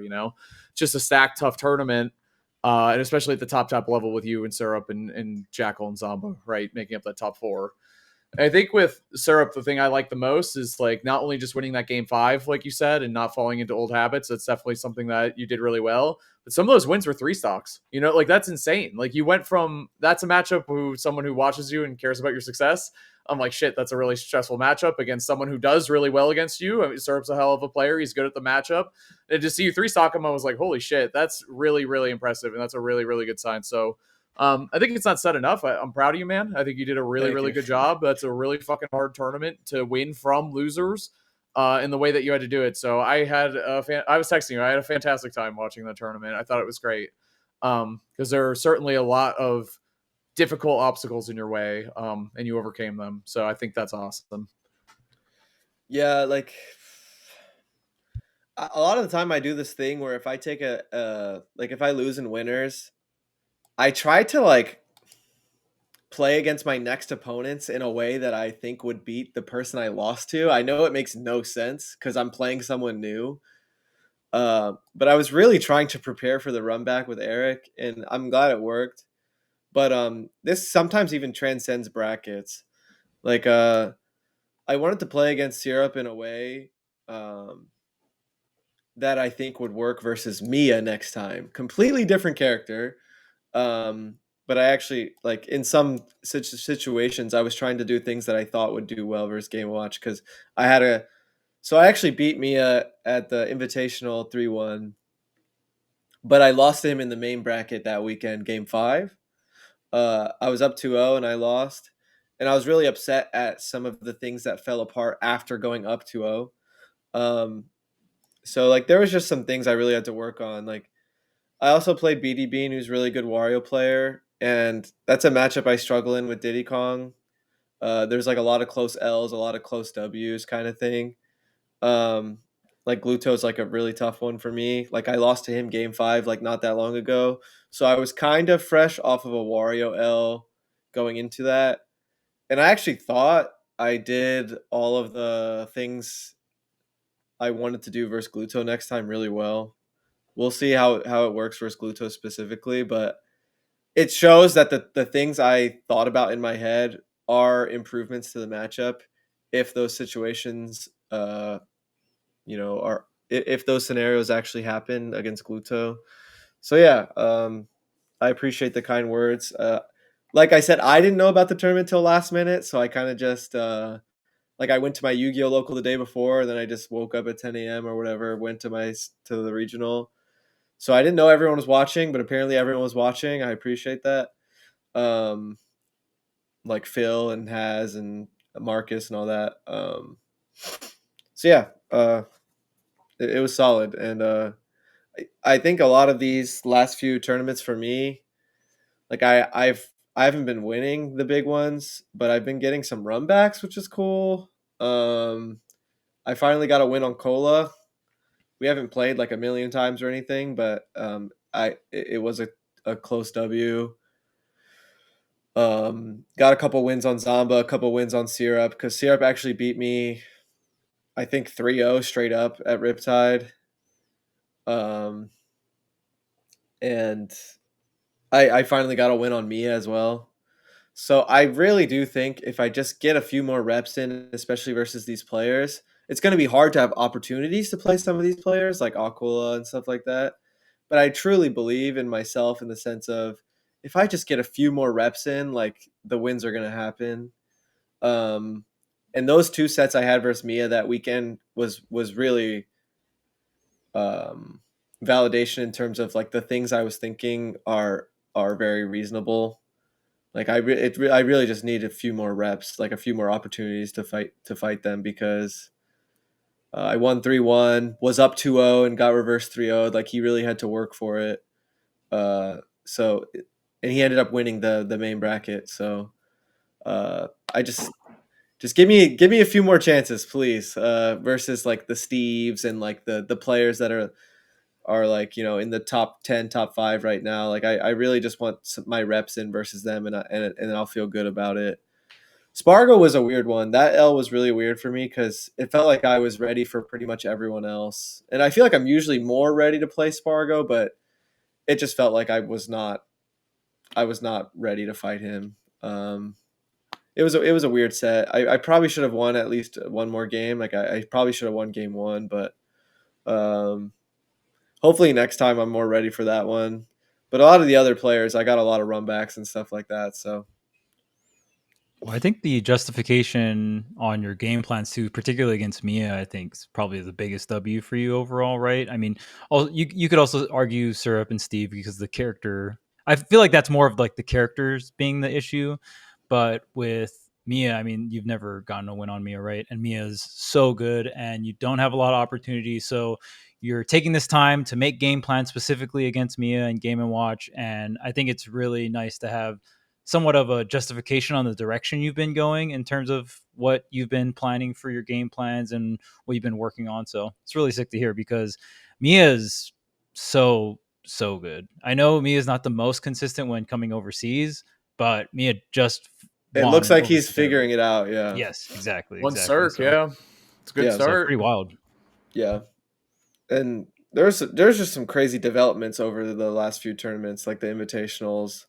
C: just a stacked, tough tournament. And especially at the top level with you and Syrup and Jackal and Zomba, right? Making up that top 4. I think with Syrup, the thing I like the most is, like, not only just winning that game 5, like you said, and not falling into old habits. That's definitely something that you did really well. But some of those wins were 3 stocks. Like, that's insane. Like, you went from, that's a matchup someone who watches you and cares about your success. I'm like, shit, that's a really stressful matchup against someone who does really well against you. I mean, Syrup's a hell of a player. He's good at the matchup. And to see you 3 stock him, I was like, holy shit, that's really, really impressive. And that's a really, really good sign. So, I think it's not said enough. I'm proud of you, man. I think you did a really, really good job. That's a really fucking hard tournament to win from losers in the way that you had to do it. So I was texting you. I had a fantastic time watching the tournament. I thought it was great because there are certainly a lot of difficult obstacles in your way, and you overcame them. So I think that's awesome.
A: Yeah, like a lot of the time I do this thing where if I take if I lose in winners, I try to, like, play against my next opponents in a way that I think would beat the person I lost to. I know it makes no sense because I'm playing someone new. But I was really trying to prepare for the run back with Eric, and I'm glad it worked. But this sometimes even transcends brackets. Like I wanted to play against Syrup in a way that I think would work versus Mia next time. Completely different character. But I actually, like, in some situations, I was trying to do things that I thought would do well versus Game Watch because so I actually beat Mia at the Invitational 3-1, but I lost to him in the main bracket that weekend, Game 5. I was up 2-0 and I lost, and I was really upset at some of the things that fell apart after going up 2-0. So, like, there was just some things I really had to work on. Like, I also played BD Bean, who's a really good Wario player, and that's a matchup I struggle in with Diddy Kong. There's, like, a lot of close L's, a lot of close W's kind of thing. Like, Gluto's, like, a really tough one for me. Like, I lost to him Game 5, like, not that long ago. So I was kind of fresh off of a Wario L going into that. And I actually thought I did all of the things I wanted to do versus Gluto next time really well. We'll see how it works versus Gluto specifically, but it shows that the things I thought about in my head are improvements to the matchup if those situations, are if those scenarios actually happen against Gluto. So yeah, I appreciate the kind words. Like I said, I didn't know about the tournament till last minute, so I kind of just like I went to my Yu-Gi-Oh local the day before, and then I just woke up at 10 a.m. or whatever, went to the regional. So I didn't know everyone was watching, but apparently everyone was watching. I appreciate that. Like Phil and Haz and Marcus and all that. So yeah, it was solid, and I think a lot of these last few tournaments for me, like I haven't been winning the big ones, but I've been getting some run backs, which is cool. I finally got a win on Cola. We haven't played like a million times or anything, but it was a close W. Got a couple wins on Zamba, a couple wins on Syrup, because Syrup actually beat me, I think 3-0 straight up at Riptide. And I finally got a win on Mia as well. So I really do think if I just get a few more reps in, especially versus these players, it's going to be hard to have opportunities to play some of these players like Aquila and stuff like that. But I truly believe in myself in the sense of if I just get a few more reps in, like the wins are going to happen. And those 2 sets I had versus Mia that weekend was really validation in terms of like the things I was thinking are very reasonable. Like I really just need a few more reps, like a few more opportunities to fight them, because I won 3-1, was up 2-0 and got reversed 3-0. Like he really had to work for it. So and he ended up winning the main bracket. So I just give me a few more chances, please. Versus like the Steves and like the players that are like, you know, in the top 10, top 5 right now. Like I really just want my reps in versus them, and I'll feel good about it. Spargo was a weird one. That L was really weird for me because it felt like I was ready for pretty much everyone else. And I feel like I'm usually more ready to play Spargo, but it just felt like I was not ready to fight him. It was a weird set. I probably should have won at least one more game. Like I probably should have won game 1, but hopefully next time I'm more ready for that one. But a lot of the other players, I got a lot of runbacks and stuff like that. So
B: Well, I think the justification on your game plans too, particularly against Mia, I think is probably the biggest W for you overall, right? I mean, you could also argue Syrup and Steve because the character. I feel like that's more of like the characters being the issue, but with Mia, I mean, you've never gotten a win on Mia, right? And Mia is so good, and you don't have a lot of opportunities, so you're taking this time to make game plans specifically against Mia and Game and Watch, and I think it's really nice to have somewhat of a justification on the direction you've been going in terms of what you've been planning for your game plans and what you've been working on. So it's really sick to hear because Mia is so good. I know Mia is not the most consistent when coming overseas, but Mia just
A: it
B: won
A: looks
B: an
A: like he's
B: overseas
A: figuring
B: tournament.
A: it out. Yeah.
B: Yes, exactly.
C: One Cirque,
B: So,
C: yeah. It's a good
A: Yeah, so
C: start.
B: pretty wild.
A: Yeah. And there's just some crazy developments over the last few tournaments, like the Invitationals.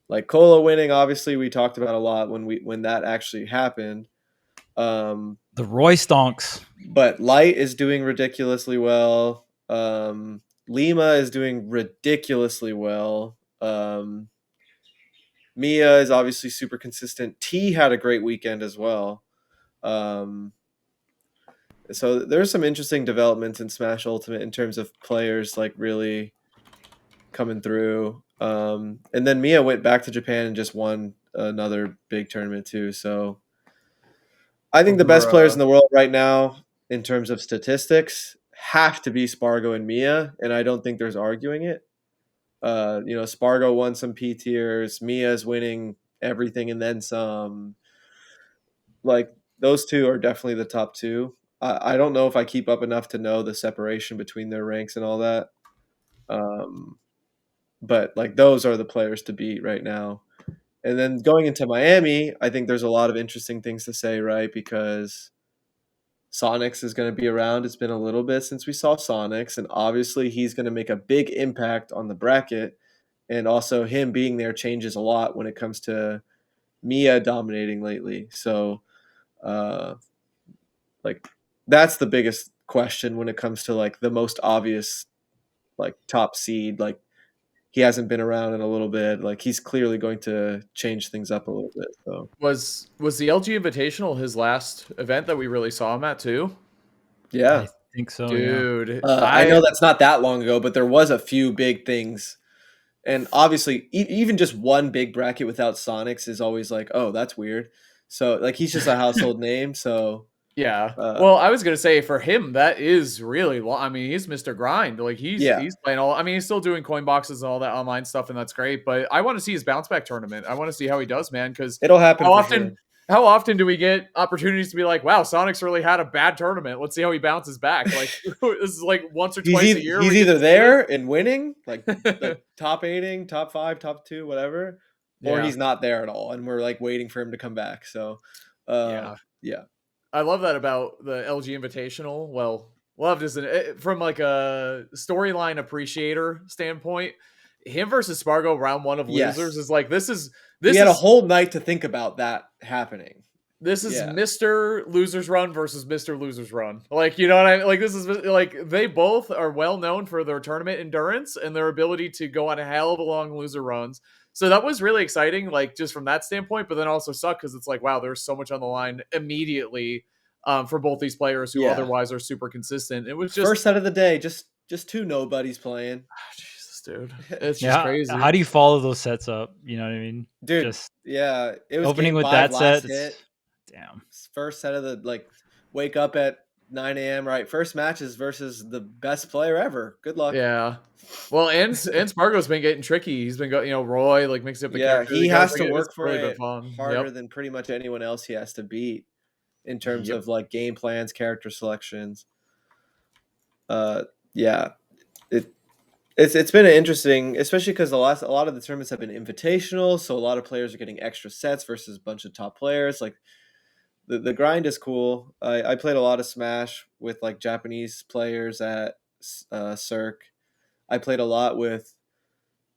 A: Like Cola winning, obviously we talked about a lot when that actually happened.
B: The Roy Stonks.
A: But Light is doing ridiculously well. Lima is doing ridiculously well. Mia is obviously super consistent. T had a great weekend as well. So there's some interesting developments in Smash Ultimate in terms of players like really coming through. And then Mia went back to Japan and just won another big tournament too. So I think the best players in the world right now in terms of statistics have to be Spargo and Mia, and I don't think there's arguing it. Spargo won some P tiers. Mia's winning everything and then some. Like those two are definitely the top 2. I don't know if I keep up enough to know the separation between their ranks and all that. But like those are the players to beat right now. And then going into Miami, I think there's a lot of interesting things to say, right? Because Sonics is going to be around. It's been a little bit since we saw Sonics, and obviously he's going to make a big impact on the bracket. And also him being there changes a lot when it comes to Mia dominating lately. So, like that's the biggest question when it comes to like the most obvious like top seed. Like he hasn't been around in a little bit. Like he's clearly going to change things up a little bit. So
C: Was the LG Invitational his last event that we really saw him at too?
A: yeah,
B: I think so,
C: Dude.
A: I know that's not that long ago, but there was a few big things. And obviously, even just one big bracket without Sonics is always like, oh, that's weird. So like he's just a household name. So
C: yeah. Well, I was gonna say for him that is really long. I mean, he's Mr. Grind. Like he's playing all. I mean, he's still doing coin boxes and all that online stuff, and that's great. But I want to see his bounce back tournament. I want to see how he does, man. Because
A: it'll happen.
C: How often do we get opportunities to be like, wow, Sonic's really had a bad tournament. Let's see how he bounces back. Like this is like once or twice a year.
A: He's either there and winning, like top 8, top 5, top 2, whatever, or he's not there at all, and we're like waiting for him to come back. So, yeah.
C: I love that about the LG Invitational. Well, loved is from like a storyline appreciator standpoint. Him versus Spargo round 1 of losers is like this
A: we had a whole night to think about that happening.
C: This is Mr. Losers Run versus Mr. Losers Run. Like, you know what I mean? Like, this is like they both are well known for their tournament endurance and their ability to go on a hell of a long loser runs. So that was really exciting, like just from that standpoint, but then also sucked because it's like, wow, there's so much on the line immediately for both these players who otherwise are super consistent. It was just
A: first set of the day, just 2 nobodies playing.
C: Jesus, dude, it's just crazy.
B: How do you follow those sets up? You know what I mean,
A: dude?
B: Just
A: it was
B: opening with that set. Damn,
A: first set of the like, wake up at 9 a.m. right? First matches versus the best player ever. Good luck.
C: Yeah. Well, and Spargo's been getting tricky. He's been going, Roy like mixing up the characters.
A: He has to work for it harder than pretty much anyone else he has to beat in terms of like game plans, character selections. It's been an interesting, especially because a lot of the tournaments have been invitational, so a lot of players are getting extra sets versus a bunch of top players. Like the grind is cool. I played a lot of Smash with like Japanese players at Cirque. I played a lot with,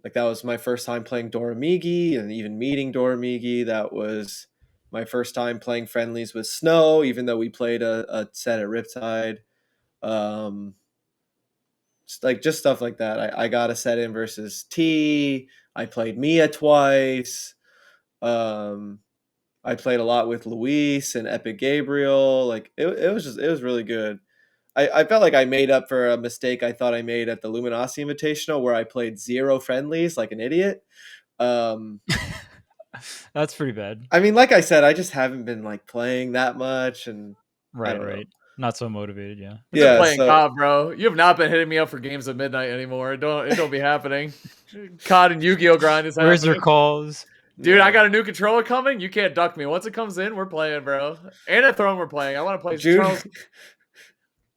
A: like, that was my first time playing Doramigi and even meeting Doramigi. That was my first time playing friendlies with Snow, even though we played a set at Riptide. Just stuff like that. I got a set in versus T. I played Mia twice. I played a lot with Luis and Epic Gabriel. Like it was really good. I felt like I made up for a mistake I thought I made at the Luminosity Invitational where I played 0 friendlies like an idiot.
B: That's pretty bad.
A: I mean, like I said, I just haven't been like playing that much, and
B: right. Not so motivated, yeah.
C: You're playing COD, bro. You have not been hitting me up for games at midnight anymore. It don't be happening. COD and Yu-Gi-Oh grind is happening.
B: Where's your calls?
C: Dude, I got a new controller coming. You can't duck me. Once it comes in, we're playing, bro. And at Throne, we're playing. I want to play
A: Jude.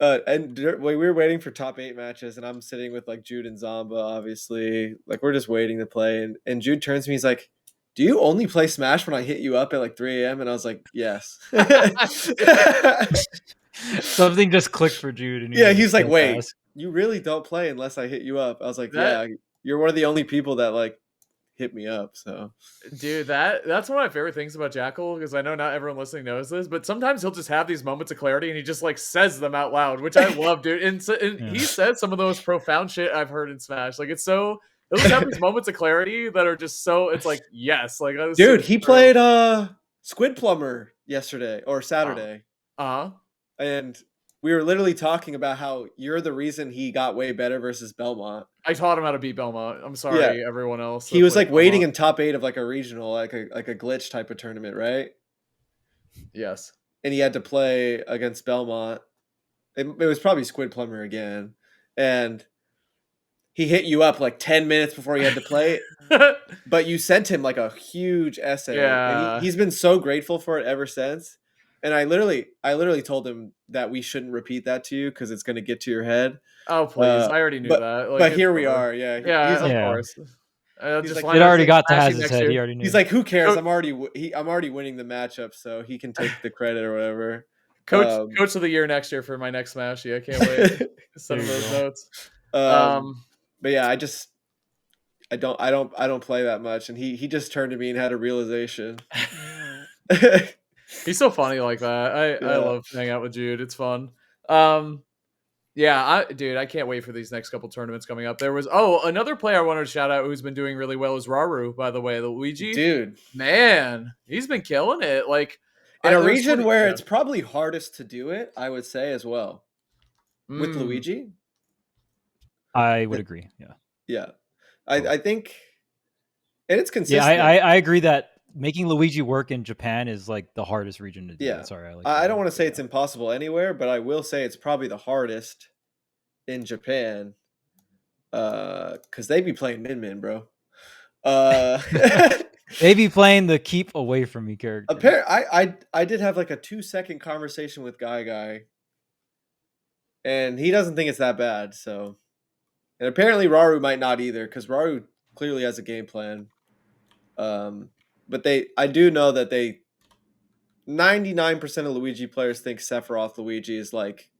A: And we were waiting for top 8 matches, and I'm sitting with like Jude and Zamba, obviously. Like we're just waiting to play, and Jude turns to me, he's like, "Do you only play Smash when I hit you up at like 3 a.m.?" And I was like, "Yes."
B: Something just clicked for Jude. And
A: he's like, "Wait, you really don't play unless I hit you up?" I was like, "Yeah, you're one of the only people that like hit me up." So,
C: dude, that's one of my favorite things about Jackal, because I know not everyone listening knows this, but sometimes he'll just have these moments of clarity and he just like says them out loud, which I love, dude. And he says some of the most profound shit I've heard in Smash. Like it's so, he'll just have these moments of clarity that are just so, it's like, yes, like
A: dude, he played Squid Plumber yesterday or Saturday. And we were literally talking about how you're the reason he got way better versus Belmont.
C: I taught him how to beat Belmont. I'm sorry, everyone else.
A: He was like waiting in top 8 of like a regional, like a glitch type of tournament, right?
C: Yes.
A: And he had to play against Belmont. It was probably Squid Plumber again. And he hit you up like 10 minutes before he had to play it. But you sent him like a huge essay.
C: Yeah.
A: And he's been so grateful for it ever since. And I literally told him that we shouldn't repeat that to you because it's going to get to your head.
C: Oh, please. I already knew that.
A: Like, but here we are. Yeah.
C: Of course.
B: He's like, it already got to Haz's head. He already knew.
A: He's like, who cares? I'm already winning the matchup, so he can take the credit or whatever.
C: Coach of the year next year for my next Smash. Yeah, I can't wait. Some of those notes.
A: But yeah, I don't play that much, and he just turned to me and had a realization.
C: He's so funny like that. I love hanging out with Jude. It's fun. I can't wait for these next couple tournaments coming up. There was another player I wanted to shout out who's been doing really well is Raru, by the way. The Luigi.
A: Dude.
C: Man, he's been killing it. Like
A: in a region where it's probably hardest to do it, I would say as well. With Luigi.
B: I would agree. Yeah.
A: Yeah. I think, and it's consistent.
B: Yeah, I agree that making Luigi work in Japan is like the hardest region to do.
A: Yeah.
B: Sorry,
A: I don't want to say it's impossible anywhere, but I will say it's probably the hardest in Japan. Because they be playing Min, bro.
B: They be playing the keep away from me character.
A: I did have like a 2-second conversation with Guy, and he doesn't think it's that bad. So, and apparently Raru might not either, because Raru clearly has a game plan. But I do know that 99% of Luigi players think Sephiroth Luigi is like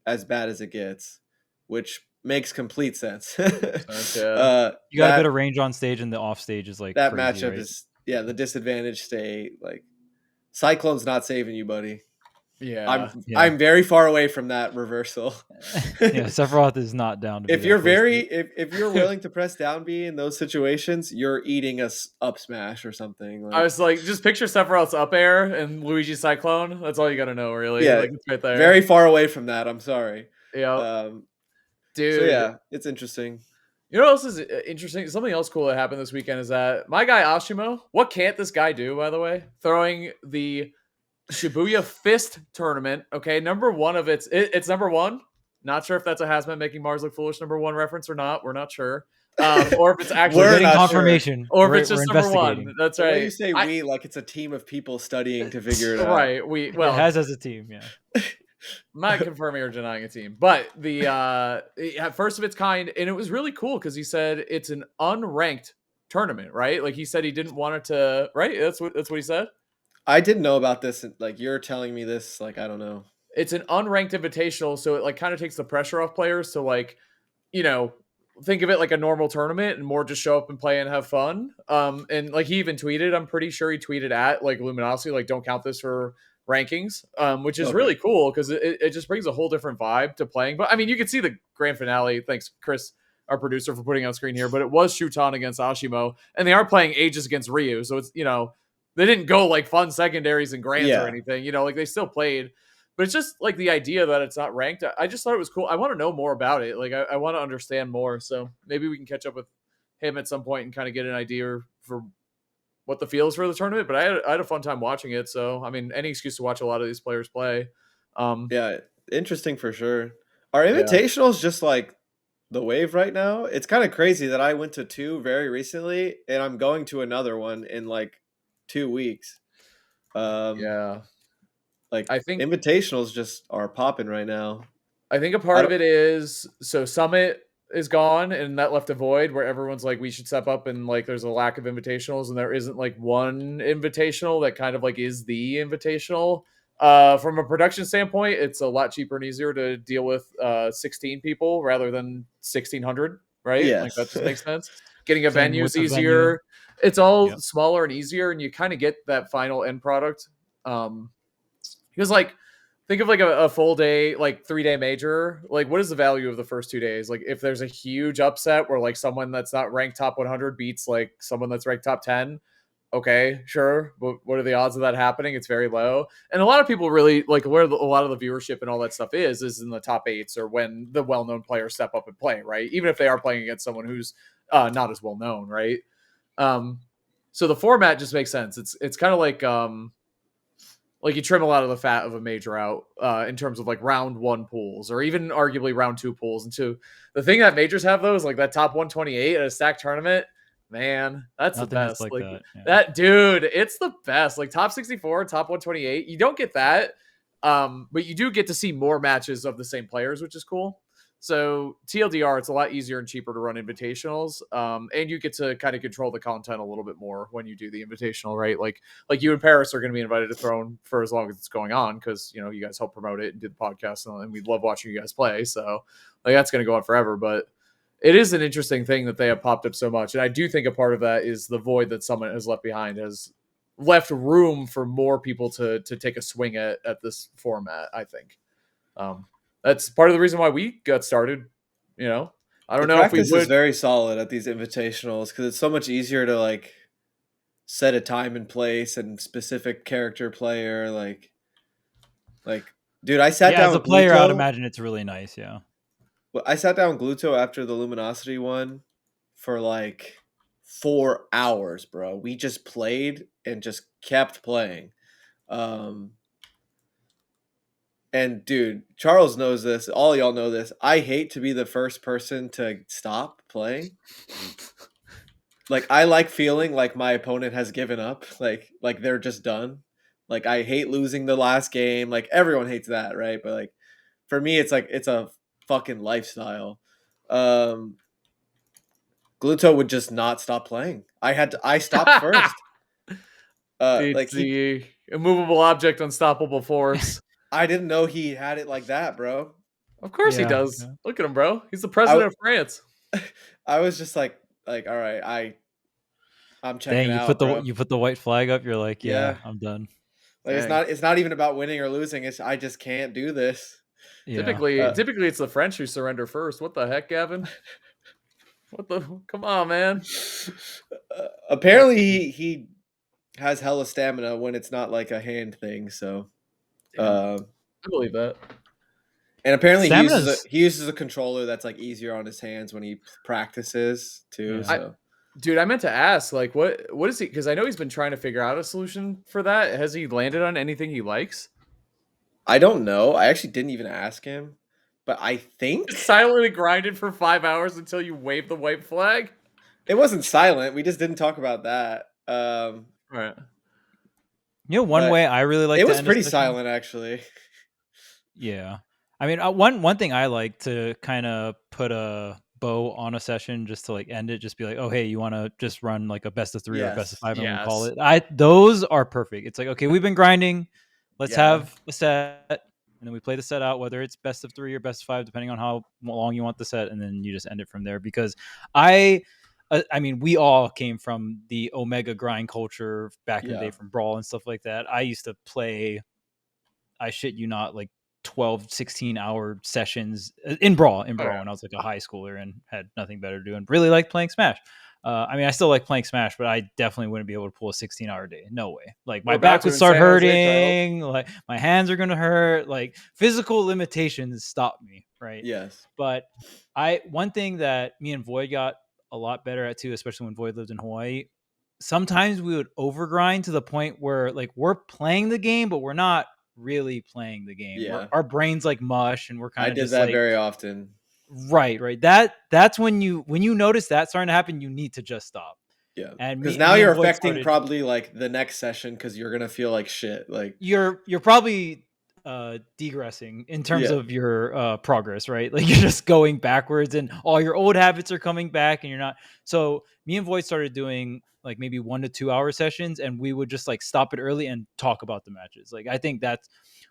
A: as bad as it gets, which makes complete sense.
C: Makes sense, yeah.
B: You got a bit of range on stage, and the off stage is like
A: that
B: crazy,
A: matchup
B: right?
A: is the disadvantage state. Like Cyclone's not saving you, buddy.
C: Yeah.
A: I'm very far away from that reversal.
B: Yeah, Sephiroth is not down to
A: If
B: be
A: you're
B: that close to
A: if you're willing to press down B in those situations, you're eating a up smash or something.
C: I was like, just picture Sephiroth's up air and Luigi Cyclone. That's all you gotta know, really.
A: Yeah,
C: Like, it's right there.
A: very far away from that. I'm sorry.
C: Yeah.
A: Dude. So yeah, it's interesting.
C: You know what else is interesting? Something else cool that happened this weekend is that my guy Ashimo, what can't this guy do, by the way? Throwing the Shibuya Fist tournament. Okay, number one of it's number one. Not sure if that's a Hazmatt making Mars look foolish number one reference or not. We're not sure. Or if it's actually
B: we're getting
A: not
B: confirmation,
C: sure. Or if it's just number one. That's right.
A: The way you say we, like it's a team of people studying to figure it out.
C: Right.
B: It has as a team, yeah.
C: I'm not confirming or denying a team, but the first of its kind, and it was really cool because he said it's an unranked tournament, right? Like he said he didn't want it to, right? That's what he said.
A: I didn't know about this. Like you're telling me this, like I don't know.
C: It's an unranked invitational, so it like kind of takes the pressure off players to like, you know, think of it like a normal tournament and more just show up and play and have fun. And like he even tweeted, I'm pretty sure he tweeted at like Luminosity, like don't count this for rankings, which is really cool because it just brings a whole different vibe to playing. But I mean, you can see the grand finale. Thanks, Chris, our producer, for putting on screen here. But it was Shuton against Ashimo, and they are playing Aegis against Ryu. So it's, you know, they didn't go like fun secondaries and grands or anything. You know, like they still played. But it's just like the idea that it's not ranked. I just thought it was cool. I want to know more about it. Like I want to understand more. So maybe we can catch up with him at some point and kind of get an idea for what the feel is for the tournament. But I had a fun time watching it. So I mean, any excuse to watch a lot of these players play.
A: Yeah, interesting for sure. Are invitationals just like the wave right now? It's kind of crazy that I went to 2 very recently, and I'm going to another one in like 2 weeks. Like I think invitationals just are popping right now.
C: I think a part of it is so Summit is gone, and that left a void where everyone's like, we should step up, and like there's a lack of invitationals, and there isn't like one invitational that kind of like is the invitational. From a production standpoint, it's a lot cheaper and easier to deal with 16 people rather than 1,600, right?
A: Yes.
C: Like that just makes sense. Getting a venue is easier. It's all smaller and easier, and you kind of get that final end product. Because like think of like a full day, like 3-day major. Like what is the value of the first 2 days? Like if there's a huge upset where like someone that's not ranked top 100 beats like someone that's ranked top 10, okay, sure. But what are the odds of that happening? It's very low. And a lot of people really like where a lot of the viewership and all that stuff is in the top 8s or when the well-known players step up and play, right? Even if they are playing against someone who's not as well known, right? So the format just makes sense. It's kind of like you trim a lot of the fat of a major out in terms of like round 1 pools or even arguably round 2 pools. And so the thing that majors have though is like that top 128 at a stacked tournament. Man, that's the best. Like that, dude, it's the best. Like top 64, top 128. You don't get that, but you do get to see more matches of the same players, which is cool. So TLDR, it's a lot easier and cheaper to run invitationals, and you get to kind of control the content a little bit more when you do the invitational, right? Like you and Paris are going to be invited to Throne for as long as it's going on because you know you guys help promote it and do the podcast, and we love watching you guys play. So like that's going to go on forever, but it is an interesting thing that they have popped up so much, and I do think a part of that is the void that Summit has left behind has left room for more people to take a swing at this format. I think. That's part of the reason why we got started. You know, I don't know if we would.
A: Practice is very solid at these invitationals because it's so much easier to like set a time and place and specific character player. Like, dude, I sat down
B: as a player. I'd imagine it's really nice. Yeah.
A: Well, I sat down with Gluto after the Luminosity one for like 4 hours, bro. We just played and just kept playing. And dude, Charles knows this. All y'all know this. I hate to be the first person to stop playing. Like I like feeling like my opponent has given up. Like they're just done. Like I hate losing the last game. Like everyone hates that, right? But like for me, it's like it's a fucking lifestyle. Gluto would just not stop playing. I stopped first.
C: It's
A: Like
C: the immovable object, unstoppable force.
A: I didn't know he had it like that, bro.
C: Of course he
B: Yeah,
C: does.
B: yeah.
C: Look at him, bro. He's the president of France.
A: I was just like, all right, I'm checking
B: Dang,
A: out,
B: you put the white flag up. You're like, yeah,
A: Yeah.
B: I'm done.
A: Like it's not even about winning or losing. I just can't do this.
B: Yeah.
C: Typically it's the French who surrender first. What the heck, Gavin? Come on, man.
A: Apparently he has hella stamina when it's not like a hand thing. So,
C: I believe that.
A: and apparently
B: Stamina's-
A: he uses a controller that's like easier on his hands when he practices too.
B: Yeah.
A: So.
C: Dude, I meant to ask, like, what is he? Because I know he's been trying to figure out a solution for that. Has he landed on anything he likes?
A: I don't know. I actually didn't even ask him, but I think
C: Silently grinded for 5 hours until you wave the white flag.
A: it wasn't silent. We just didn't talk about that.
C: Right.
B: One
A: but
B: way I really like.
A: It
B: to
A: was
B: end a
A: pretty
B: session-
A: silent, actually.
B: Yeah, I mean, one thing I like to kind of put a bow on a session just to like end it, just be like, oh hey, you want to just run like a best of 3 or a best of 5 and we call it. Those are perfect. It's like, okay, we've been grinding, let's have a set, and then we play the set out, whether it's best of 3 or best of 5, depending on how long you want the set, and then you just end it from there. Because I mean, we all came from the Omega grind culture back in the day from Brawl and stuff like that. I used to play, I shit you not, like 12, 16-hour sessions in Brawl when I was like a high schooler and had nothing better to do and really liked playing Smash. I mean, I still like playing Smash, but I definitely wouldn't be able to pull a 16-hour day. No way. Like my back would start hurting. Like my hands are going to hurt. Like physical limitations stop me. Right.
A: Yes.
B: But one thing that me and Void got a lot better at too, especially when Void lived in Hawaii, sometimes we would overgrind to the point where like we're playing the game, but we're not really playing the game.
A: Yeah.
B: Our brains like mush and we're kind of
A: I did that very often.
B: Right. That's when you notice that starting to happen, you need to just stop.
A: Yeah.
B: And
A: because now you're affecting probably like the next session because you're gonna feel like shit. Like
B: you're probably degressing in terms of your progress, right? Like you're just going backwards and all your old habits are coming back and you're not. So me and Void started doing like maybe 1 to 2 hour sessions and we would just like stop it early and talk about the matches. Like I think that's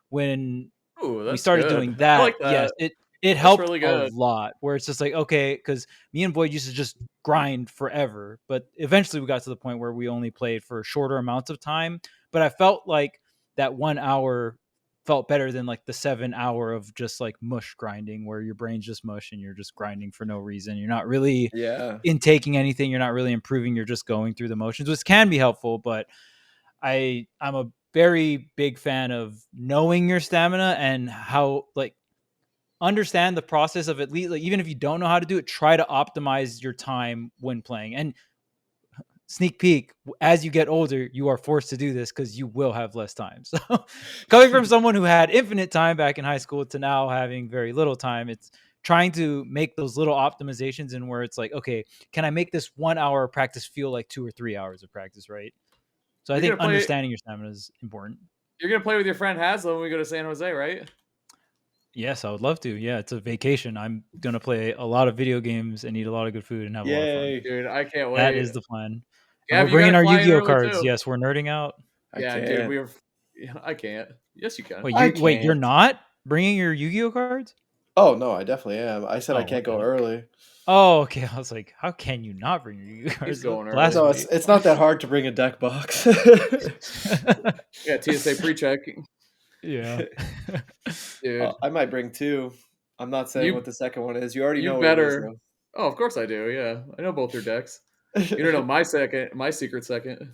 B: when we started doing that. Like that. Yes, it helped really a lot where it's just like, okay, because me and Void used to just grind forever, but eventually we got to the point where we only played for shorter amounts of time. But I felt like that 1 hour felt better than like the 7 hour of just like mush grinding where your brain's just mush and you're just grinding for no reason. You're not really intaking anything. You're not really improving. You're just going through the motions, which can be helpful. But I'm a very big fan of knowing your stamina and how like understand the process of at least like, even if you don't know how to do it, try to optimize your time when playing. And sneak peek, as you get older, you are forced to do this because you will have less time. So coming from someone who had infinite time back in high school to now having very little time, it's trying to make those little optimizations and where it's like, okay, can I make this 1 hour of practice feel like 2 or 3 hours of practice, right? So I think understanding your stamina is important.
C: You're going to play with your friend Hazmatt when we go to San Jose, right?
B: Yes, I would love to. Yeah, it's a vacation. I'm going to play a lot of video games and eat a lot of good food and have a lot of fun.
C: Dude, I can't wait.
B: That is the plan. Yeah, we're bringing our Yu-Gi-Oh cards. Yes, we're nerding out.
C: Dude, I can't. Yes, you can.
B: Wait, you're not bringing your Yu-Gi-Oh cards?
A: Oh no, I definitely am. I said I can't go early.
B: Oh, okay. I was like, how can you not bring your Yu-Gi-Oh cards?
C: He's going early.
A: No, it's not that hard to bring a deck box.
C: TSA pre-check.
B: Yeah.
C: Dude.
A: I might bring 2. I'm not saying what the second one is. You already know
C: better.
A: What it is,
C: though. Oh, of course I do. Yeah, I know both your decks. You don't know my secret second.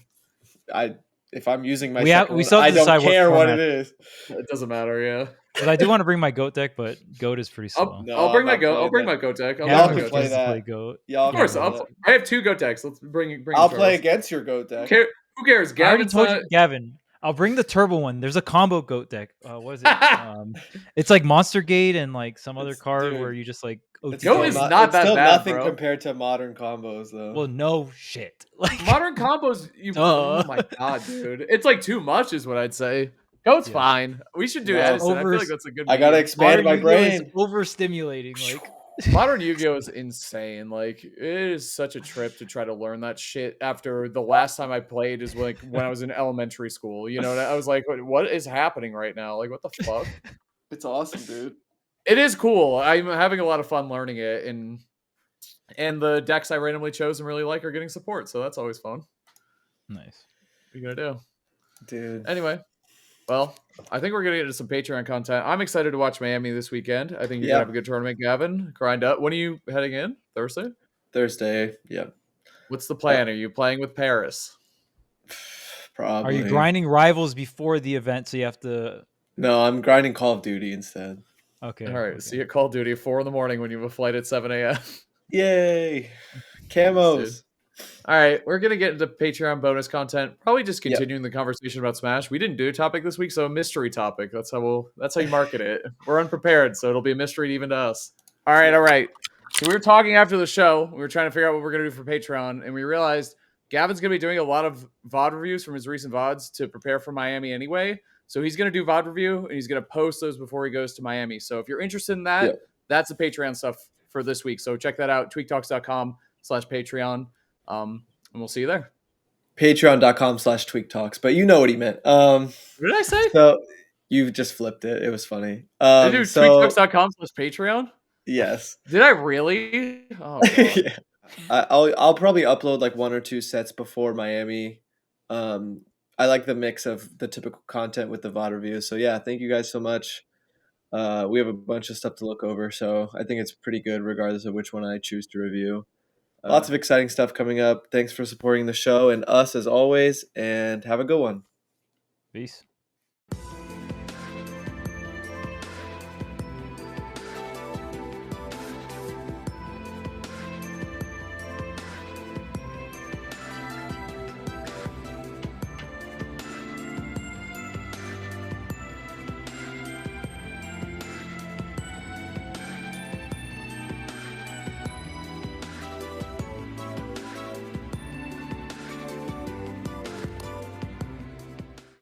A: If I'm using my
B: second one, I
A: don't care what it is.
C: It doesn't matter, yeah.
B: But I do want to bring my goat deck, but goat is pretty slow.
C: I'll bring my goat. I'll bring my goat deck.
A: Y'all can play that.
B: Goat.
A: Of
C: course, I have 2 goat decks. Let's bring.
A: I'll play against your goat deck.
C: Who cares?
B: I already told you, Gavin. I'll bring the turbo one. There's a combo goat deck. What is it? It's like Monster Gate and like some other card where you just like.
C: Goat is not that bad,
A: nothing
C: bro.
A: compared to modern combos, though.
B: Well, no shit.
C: Like modern combos, oh my god, dude, it's like too much, is what I'd say. Goat's fine. We should do Edison. I feel like that's a good.
A: I gotta expand my brain.
B: Overstimulating. Like
C: Modern Yu-Gi-Oh is insane. Like, it is such a trip to try to learn that shit after the last time I played is like when I was in elementary school. You know, and I was like, what is happening right now? Like, what the fuck?
A: It's awesome, dude.
C: It is cool. I'm having a lot of fun learning it, and the decks I randomly chose and really like are getting support, so that's always fun.
B: Nice.
C: What are you gonna do?
A: Dude.
C: Anyway, well, I think we're gonna get into some Patreon content. I'm excited to watch Miami this weekend. I think you're gonna have a good tournament, Gavin. Grind up. When are you heading in?
A: Thursday. Yeah.
C: What's the plan? Are you playing with Paris?
A: Probably.
B: Are you grinding rivals before the event so you have to?
A: No, I'm grinding Call of Duty instead.
B: Okay.
C: All right.
B: Okay.
C: See you at Call of Duty 4 in the morning when you have a flight at 7 a.m.
A: Yay! Camos.
C: All right, we're gonna get into Patreon bonus content. Probably just continuing the conversation about Smash. We didn't do a topic this week, so a mystery topic. That's how you market it. We're unprepared, so it'll be a mystery even to us. All right. So we were talking after the show. We were trying to figure out what we're gonna do for Patreon, and we realized Gavin's gonna be doing a lot of VOD reviews from his recent VODs to prepare for Miami anyway. So he's gonna do VOD review, and he's gonna post those before he goes to Miami. So if you're interested in that, that's the Patreon stuff for this week. So check that out, tweektalks.com/Patreon. And we'll see you there.
A: Patreon.com/Tweek Talks, but you know what he meant.
C: What did I say?
A: So you just flipped it. It was funny.
C: Did you do tweektalks.com/Patreon?
A: Yes.
C: Did I really? Oh, God.
A: Yeah. I'll probably upload like 1 or 2 sets before Miami. I like the mix of the typical content with the VOD reviews. So yeah, thank you guys so much. We have a bunch of stuff to look over, so I think it's pretty good regardless of which one I choose to review. Lots of exciting stuff coming up. Thanks for supporting the show and us as always, and have a good one.
B: Peace.